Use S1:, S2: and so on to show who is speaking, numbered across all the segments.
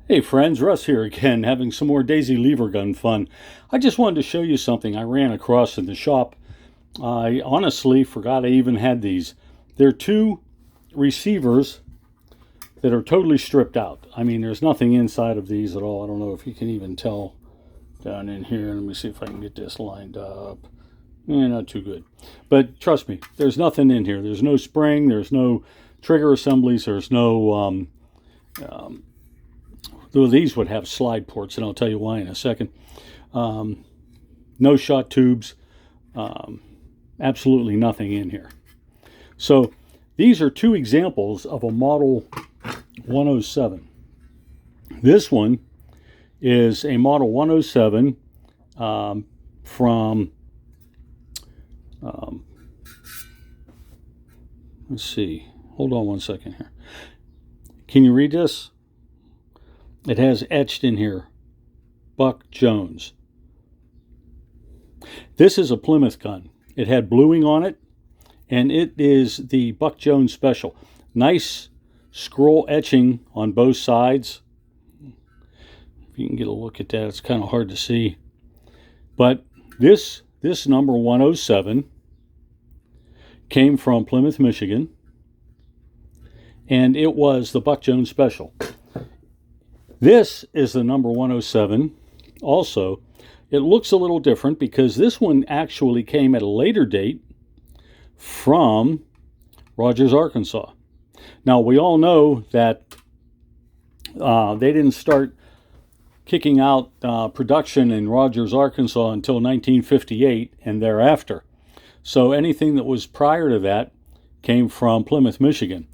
S1: Hey friends, Russ here again, having some more Daisy lever gun fun. I just wanted to show you something I ran across in the shop. I honestly forgot I even had these. They're two receivers that are totally stripped out. I mean, there's nothing inside of these at all. I don't know if you can even tell down in here. Let me see if I can get this lined up. Not too good. But trust me, there's nothing in here. There's no spring, there's no trigger assemblies, there's no though these would have slide ports, and I'll tell you why in a second. No shot tubes, absolutely nothing in here. So these are two examples of a Model 107. This one is a Model 107 from, let's see, hold on one second here. Can you read this? It has etched in here, Buck Jones. This is a Plymouth gun. It had bluing on it, and it is the Buck Jones Special. Nice scroll etching on both sides. If you can get a look at that, it's kind of hard to see. But this number 107 came from Plymouth, Michigan, and it was the Buck Jones Special. This is the number 107 also. It looks a little different because this one actually came at a later date from Rogers, Arkansas. Now, we all know that they didn't start kicking out production in Rogers, Arkansas until 1958 and thereafter. So anything that was prior to that came from Plymouth, Michigan.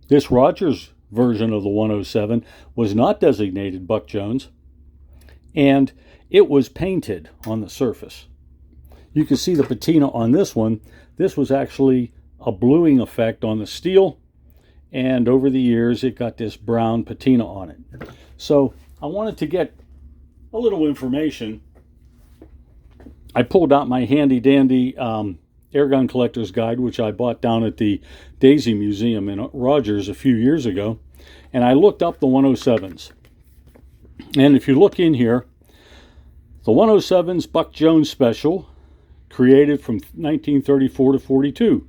S1: This Rogers version of the 107 was not designated Buck Jones, and it was painted on the surface. You can see the patina on this one. This was actually a bluing effect on the steel, and over the years it got this brown patina on it. So I wanted to get a little information. I pulled out my handy dandy Airgun Collector's Guide, which I bought down at the Daisy Museum in Rogers a few years ago, and I looked up the 107s. And if you look in here, the 107's Buck Jones Special, created from 1934 to 42.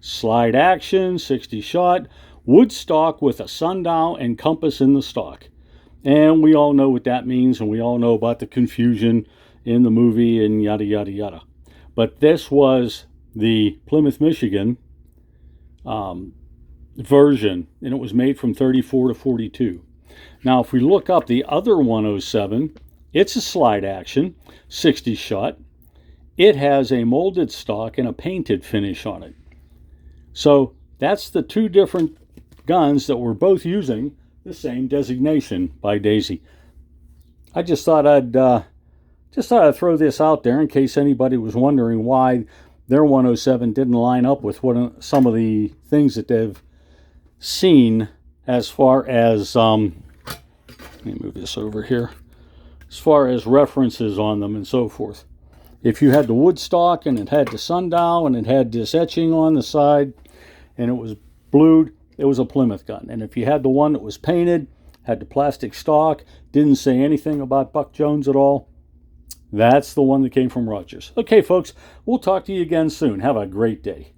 S1: Slide action, 60 shot, wood stock with a sundial and compass in the stock. And we all know what that means, and we all know about the confusion in the movie and yada, yada, yada. But this was the Plymouth, Michigan version, and it was made from 34 to 42. Now, if we look up the other 107, it's a slide action, 60 shot. It has a molded stock and a painted finish on it. So that's the two different guns that were both using the same designation by Daisy. I just thought I'd throw this out there in case anybody was wondering why their 107 didn't line up with some of the things that they've seen as far as, let me move this over here, as far as references on them and so forth. If you had the wood stock and it had the sundial and it had this etching on the side and it was blued, it was a Plymouth gun. And if you had the one that was painted, had the plastic stock, didn't say anything about Buck Jones at all, that's the one that came from Rogers. Okay, folks, we'll talk to you again soon. Have a great day.